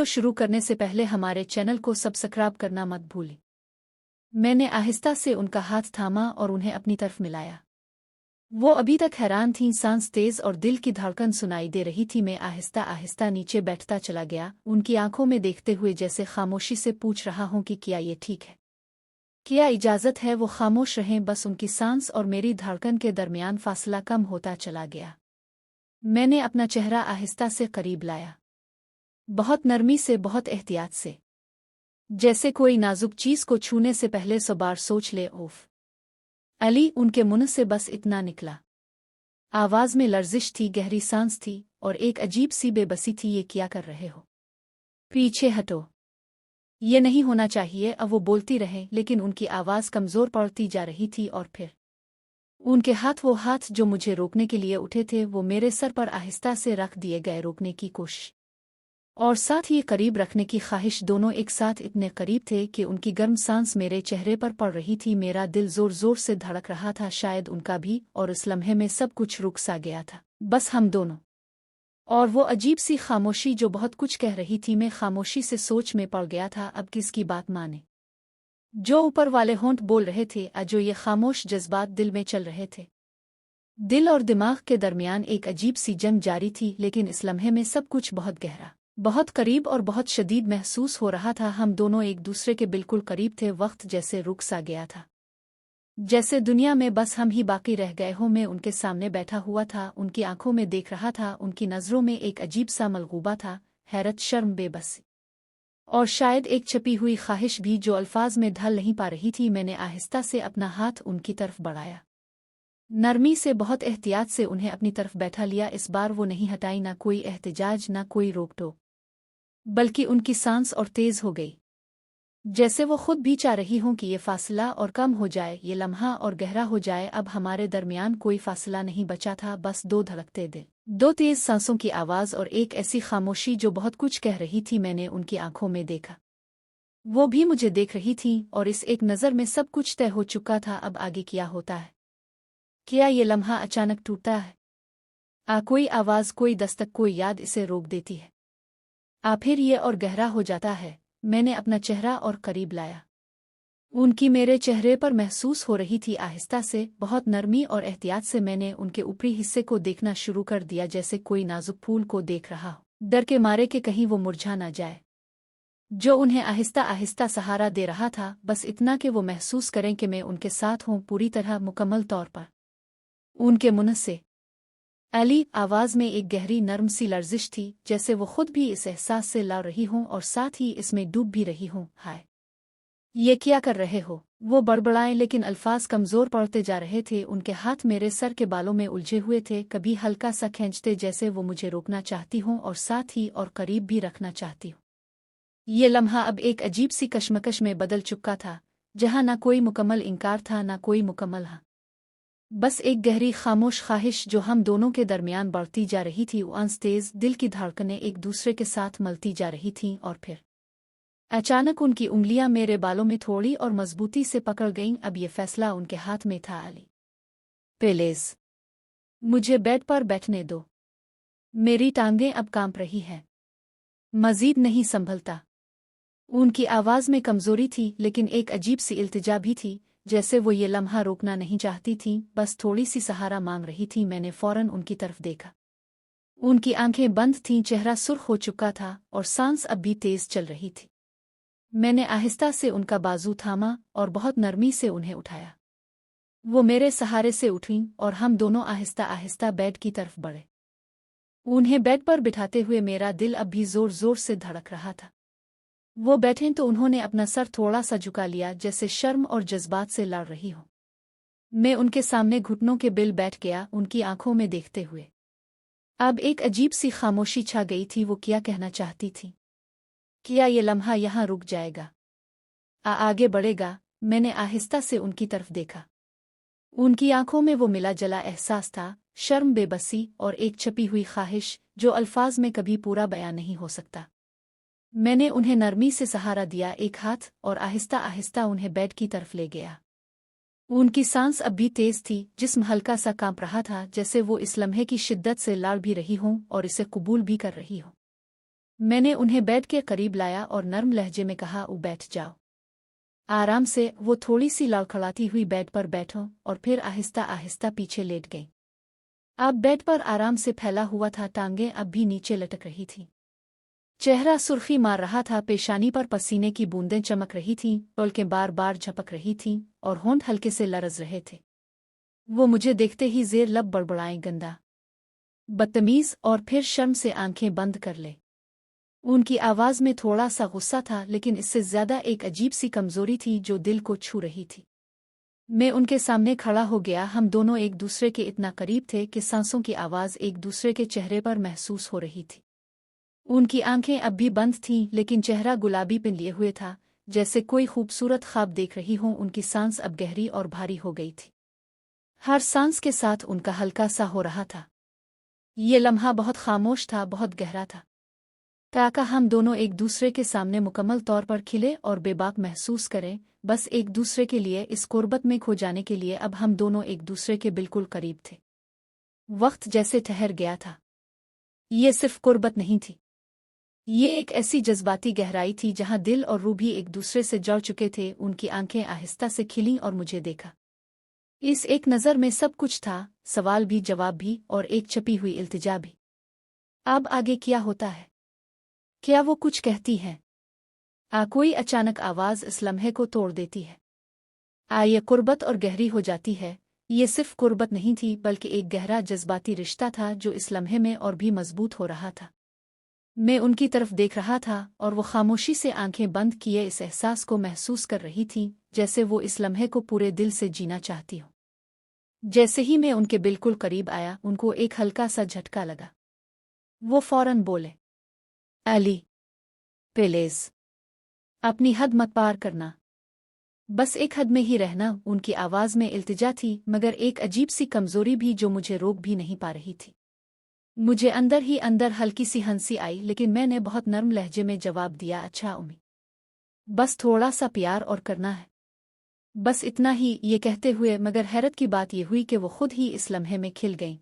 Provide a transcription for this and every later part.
शुरू करने से पहले हमारे चैनल को सब्सक्राइब करना मत भूलें। मैंने आहिस्ता से उनका हाथ थामा और उन्हें अपनी तरफ मिलाया। वो अभी तक हैरान थीं, सांस तेज और दिल की धड़कन सुनाई दे रही थी। मैं आहिस्ता आहिस्ता नीचे बैठता चला गया, उनकी आंखों में देखते हुए जैसे खामोशी से पूछ रहा हूं कि क्या ये ठीक है, क्या इजाज़त है वो खामोश रहें। बस उनकी सांस और मेरी धड़कन के दरमियान फासला कम होता चला गया। मैंने अपना चेहरा आहिस्ता से करीब लाया, बहुत नरमी से, बहुत एहतियात से, जैसे कोई नाजुक चीज़ को छूने से पहले 100 बार सोच ले। ओफ अली, उनके मुंह से बस इतना निकला। आवाज़ में लर्जिश थी, गहरी सांस थी और एक अजीब सी बेबसी थी। ये क्या कर रहे हो? पीछे हटो, ये नहीं होना चाहिए। अब वो बोलती रहे, लेकिन उनकी आवाज़ कमज़ोर पड़ती जा रही थी। और फिर उनके हाथ, वो हाथ जो मुझे रोकने के लिए उठे थे, वो मेरे सर पर आहिस्ता से रख दिए गए। रोकने की कोशिश और साथ ही करीब रखने की ख्वाहिश, दोनों एक साथ इतने करीब थे कि उनकी गर्म सांस मेरे चेहरे पर पड़ रही थी। मेरा दिल जोर जोर से धड़क रहा था, शायद उनका भी। और इस लम्हे में सब कुछ रुक सा गया था, बस हम दोनों और वो अजीब सी खामोशी जो बहुत कुछ कह रही थी। मैं खामोशी से सोच में पड़ गया था, अब किसकी बात माने? जो ऊपर वाले होंठ बोल रहे थे, जो ये खामोश जज्बात दिल में चल रहे थे। दिल और दिमाग के दरमियान एक अजीब सी जंग जारी थी, लेकिन इस लम्हे में सब कुछ बहुत गहरा, बहुत करीब और बहुत शदीद महसूस हो रहा था। हम दोनों एक दूसरे के बिल्कुल करीब थे। वक्त जैसे रुक सा गया था, जैसे दुनिया में बस हम ही बाकी रह गए हों। मैं उनके सामने बैठा हुआ था, उनकी आंखों में देख रहा था। उनकी नज़रों में एक अजीब सा मलगूबा था, हैरत, शर्म, बेबसी और शायद एक छपी हुई ख्वाहिश भी जो अल्फाज में ढल नहीं पा रही थी। मैंने आहिस्ता से अपना हाथ उनकी तरफ बढ़ाया, नरमी से, बहुत एहतियात से उन्हें अपनी तरफ बैठा लिया। इस बार वो नहीं हटाई, ना कोई एहतिजाज, ना कोई रोक टोक, बल्कि उनकी सांस और तेज हो गई, जैसे वो खुद भी चाह रही हों कि ये फासला और कम हो जाए, ये लम्हा और गहरा हो जाए। अब हमारे दरमियान कोई फासला नहीं बचा था, बस दो धड़कते दिल, दो तेज सांसों की आवाज़ और एक ऐसी खामोशी जो बहुत कुछ कह रही थी। मैंने उनकी आंखों में देखा, वो भी मुझे देख रही थी, और इस एक नज़र में सब कुछ तय हो चुका था। अब आगे क्या होता है? क्या ये लम्हा अचानक टूटता है? कोई आवाज़, कोई दस्तक, कोई याद इसे रोक देती है? फिर ये और गहरा हो जाता है? मैंने अपना चेहरा और करीब लाया, उनकी मेरे चेहरे पर महसूस हो रही थी आहिस्ता से, बहुत नरमी और एहतियात से। मैंने उनके ऊपरी हिस्से को देखना शुरू कर दिया, जैसे कोई नाजुक फूल को देख रहा हो, डर के मारे कि कहीं वो मुरझा ना जाए, जो उन्हें आहिस्ता आहिस्ता सहारा दे रहा था। बस इतना कि वो महसूस करें कि मैं उनके साथ हूँ, पूरी तरह, मुकम्मल तौर पर। उनके मुंह से अली, आवाज़ में एक गहरी नर्म सी लर्जिश थी, जैसे वो खुद भी इस एहसास से लड़ रही हों और साथ ही इसमें डूब भी रही हों। हाय, ये क्या कर रहे हो? वो बड़बड़ाए, लेकिन अल्फाज कमज़ोर पड़ते जा रहे थे। उनके हाथ मेरे सर के बालों में उलझे हुए थे, कभी हल्का सा खींचते, जैसे वो मुझे रोकना चाहती हों और साथ ही और करीब भी रखना चाहती हों। ये लम्हा अब एक अजीब सी कशमकश में बदल चुका था, जहाँ ना कोई मुकम्मल इनकार था, ना कोई मुकम्मल हाँ, बस एक गहरी खामोश ख्वाहिश जो हम दोनों के दरमियान बढ़ती जा रही थी। उआंस तेज, दिल की धड़कनें एक दूसरे के साथ मलती जा रही थीं। और फिर अचानक उनकी उंगलियां मेरे बालों में थोड़ी और मजबूती से पकड़ गईं। अब ये फैसला उनके हाथ में था। अली, प्लीज मुझे बेड पर बैठने दो, मेरी टांगें अब कांप रही हैं, मजीद नहीं संभलता। उनकी आवाज़ में कमजोरी थी, लेकिन एक अजीब सी इल्तिजा भी थी, जैसे वो ये लम्हा रोकना नहीं चाहती थीं, बस थोड़ी सी सहारा मांग रही थी। मैंने फौरन उनकी तरफ देखा, उनकी आंखें बंद थीं, चेहरा सुर्ख हो चुका था और सांस अब भी तेज चल रही थी। मैंने आहिस्ता से उनका बाजू थामा और बहुत नरमी से उन्हें उठाया। वो मेरे सहारे से उठीं और हम दोनों आहिस्ता आहिस्ता बेड की तरफ बढ़े। उन्हें बेड पर बिठाते हुए मेरा दिल अब भी जोर जोर से धड़क रहा था। वो बैठें तो उन्होंने अपना सर थोड़ा सा झुका लिया, जैसे शर्म और जज्बात से लड़ रही हो। मैं उनके सामने घुटनों के बिल बैठ गया, उनकी आंखों में देखते हुए। अब एक अजीब सी खामोशी छा गई थी। वो क्या कहना चाहती थी? क्या ये लम्हा यहाँ रुक जाएगा? आगे बढ़ेगा? मैंने आहिस्ता से उनकी तरफ देखा, उनकी आंखों में वो मिला जला एहसास था, शर्म, बेबसी और एक छपी हुई ख्वाहिश जो अल्फाज में कभी पूरा बयान नहीं हो सकता। मैंने उन्हें नरमी से सहारा दिया, एक हाथ, और आहिस्ता आहिस्ता उन्हें बेड की तरफ ले गया। उनकी सांस अब भी तेज थी, जिस्म हल्का सा कांप रहा था, जैसे वो इस लम्हे की शिद्दत से लड़ भी रही हों और इसे कबूल भी कर रही हो। मैंने उन्हें बेड के करीब लाया और नर्म लहजे में कहा, "ऊ बैठ जाओ आराम से।" वो थोड़ी सी लड़खड़ाती हुई बेड पर बैठो और फिर आहिस्ता आहिस्ता पीछे लेट गई। अब बेड पर आराम से फैला हुआ था, टांगें अब भी नीचे लटक रही थीं। चेहरा सुर्खी मार रहा था, पेशानी पर पसीने की बूंदें चमक रही थीं, पलकें बार बार झपक रही थीं और होंठ हल्के से लरज रहे थे। वो मुझे देखते ही जेर लब बड़बड़ाए, "गंदा, बदतमीज", और फिर शर्म से आंखें बंद कर ले। उनकी आवाज में थोड़ा सा गुस्सा था, लेकिन इससे ज्यादा एक अजीब सी कमजोरी थी जो दिल को छू रही थी। मैं उनके सामने खड़ा हो गया। हम दोनों एक दूसरे के इतना करीब थे कि सांसों की आवाज एक दूसरे के चेहरे पर महसूस हो रही थी। उनकी आंखें अब भी बंद थीं, लेकिन चेहरा गुलाबी पिन लिए हुए था, जैसे कोई खूबसूरत ख्वाब देख रही हो। उनकी सांस अब गहरी और भारी हो गई थी। हर सांस के साथ उनका हल्का सा हो रहा था। ये लम्हा बहुत खामोश था, बहुत गहरा था, ताकि हम दोनों एक दूसरे के सामने मुकम्मल तौर पर खिले और बेबाक महसूस करें, बस एक दूसरे के लिए। इस कुर्बत में खो जाने के लिए अब हम दोनों एक दूसरे के बिल्कुल करीब थे। वक्त जैसे ठहर गया था। ये सिर्फ कुर्बत नहीं थी, ये एक ऐसी जज्बाती गहराई थी जहां दिल और रूह भी एक दूसरे से जुड़ चुके थे। उनकी आंखें आहिस्ता से खिलीं और मुझे देखा। इस एक नज़र में सब कुछ था, सवाल भी, जवाब भी, और एक छपी हुई इल्तिजा भी। अब आगे क्या होता है? क्या वो कुछ कहती है? कोई अचानक आवाज इस लम्हे को तोड़ देती है। ये कुर्बत और गहरी हो जाती है। ये सिर्फ कुर्बत नहीं थी, बल्कि एक गहरा जज्बाती रिश्ता था जो इस लम्हे में और भी मजबूत हो रहा था। मैं उनकी तरफ देख रहा था और वो खामोशी से आंखें बंद किए इस एहसास को महसूस कर रही थी, जैसे वो इस लम्हे को पूरे दिल से जीना चाहती हो। जैसे ही मैं उनके बिल्कुल करीब आया, उनको एक हल्का सा झटका लगा। वो फौरन बोले, "अली, प्लीज, अपनी हद मत पार करना। बस एक हद में ही रहना।" उनकी आवाज में इल्तिजा थी, मगर एक अजीब सी कमजोरी भी जो मुझे रोक भी नहीं पा रही थी। मुझे अंदर ही अंदर हल्की सी हंसी आई, लेकिन मैंने बहुत नर्म लहजे में जवाब दिया, "अच्छा उम्मी, बस थोड़ा सा प्यार और करना है, बस इतना ही।" ये कहते हुए, मगर हैरत की बात ये हुई कि वो खुद ही इस लम्हे में खिल गईं।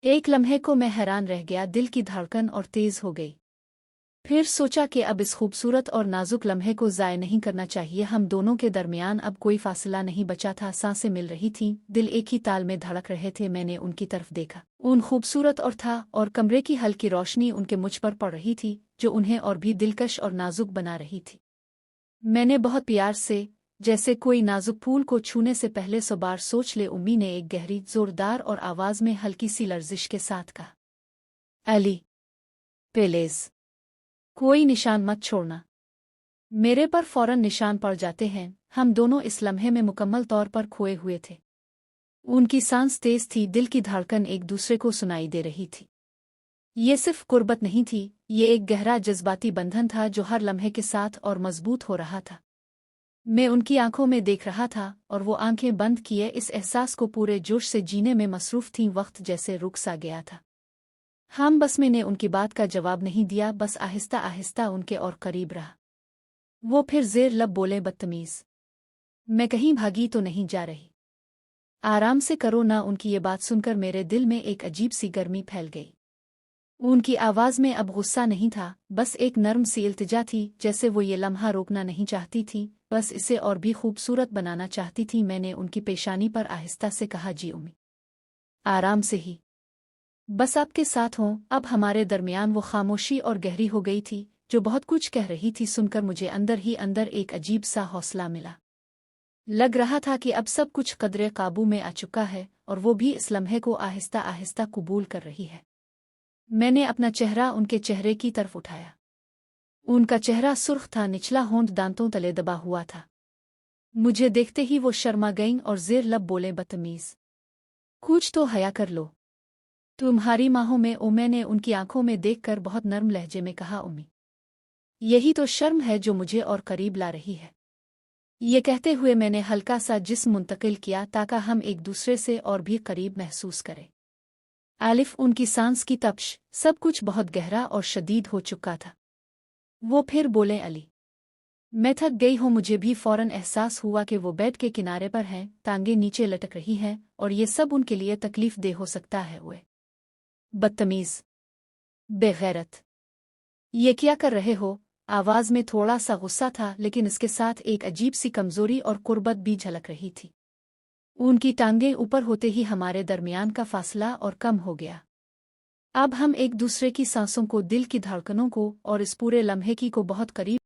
एक लम्हे को मैं हैरान रह गया, दिल की धड़कन और तेज हो गई। फिर सोचा कि अब इस खूबसूरत और नाजुक लम्हे को ज़ाय नहीं करना चाहिए। हम दोनों के दरमियान अब कोई फासला नहीं बचा था। सांसें मिल रही थीं, दिल एक ही ताल में धड़क रहे थे। मैंने उनकी तरफ देखा, उन खूबसूरत और था, और कमरे की हल्की रोशनी उनके मुझ पर पड़ रही थी, जो उन्हें और भी दिलकश और नाजुक बना रही थी। मैंने बहुत प्यार से, जैसे कोई नाजुक फूल को छूने से पहले 100 बार सोच ले, उम्मी ने एक गहरी, जोरदार और आवाज में हल्की सी लर्जिश के साथ कहा, "अली, प्लीज, कोई निशान मत छोड़ना। मेरे पर फौरन निशान पड़ जाते हैं।" हम दोनों इस लम्हे में मुकम्मल तौर पर खोए हुए थे। उनकी सांस तेज थी, दिल की धड़कन एक दूसरे को सुनाई दे रही थी। ये सिर्फ कुर्बत नहीं थी, ये एक गहरा जज्बाती बंधन था जो हर लम्हे के साथ और मजबूत हो रहा था। मैं उनकी आंखों में देख रहा था और वो आंखें बंद किए इस एहसास को पूरे जोश से जीने में मसरूफ थीं। वक्त जैसे रुक सा गया था। बस मैंने उनकी बात का जवाब नहीं दिया, बस आहिस्ता आहिस्ता उनके और करीब रहा। वो फिर जेर लब बोले, "बदतमीज, मैं कहीं भागी तो नहीं जा रही, आराम से करो ना।" उनकी ये बात सुनकर मेरे दिल में एक अजीब सी गर्मी फैल गई। उनकी आवाज में अब गुस्सा नहीं था, बस एक नर्म सी इल्तिजा थी, जैसे वो ये लम्हा रोकना नहीं चाहती थी, बस इसे और भी खूबसूरत बनाना चाहती थी। मैंने उनकी पेशानी पर आहिस्ता से कहा, "जी उम्मी, आराम से ही, बस आपके साथ हों।" अब हमारे दरमियान वो खामोशी और गहरी हो गई थी, जो बहुत कुछ कह रही थी। सुनकर मुझे अंदर ही अंदर एक अजीब सा हौसला मिला। लग रहा था कि अब सब कुछ कदरे काबू में आ चुका है, और वो भी इस लम्हे को आहिस्ता आहिस्ता कबूल कर रही है। मैंने अपना चेहरा उनके चेहरे की तरफ उठाया। उनका चेहरा सुर्ख था, निचला होंठ दांतों तले दबा हुआ था। मुझे देखते ही वो शर्मा गईं और जेर लब बोले, "बदतमीज, कुछ तो हया कर लो। तुम्हारी माहों में ओ।" मैंने उनकी आंखों में देखकर बहुत नर्म लहजे में कहा, "उम्मी, यही तो शर्म है जो मुझे और करीब ला रही है।" ये कहते हुए मैंने हल्का सा जिस्म मुंतकिल किया ताकि हम एक दूसरे से और भी करीब महसूस करें। आलिफ, उनकी सांस की तपिश, सब कुछ बहुत गहरा और शदीद हो चुका था। वो फिर बोले, "अली, मैं थक गई हूँ।" मुझे भी फौरन एहसास हुआ कि वो बेड के किनारे पर हैं, टांगें नीचे लटक रही हैं, और ये सब उनके लिए तकलीफ दे हो सकता है। वे बदतमीज, बेगैरत, ये क्या कर रहे हो? आवाज में थोड़ा सा गुस्सा था, लेकिन इसके साथ एक अजीब सी कमजोरी और कुर्बत भी झलक रही थी। उनकी टांगें ऊपर होते ही हमारे दरमियान का फासला और कम हो गया। अब हम एक दूसरे की सांसों को, दिल की धड़कनों को और इस पूरे लम्हे की को बहुत करीब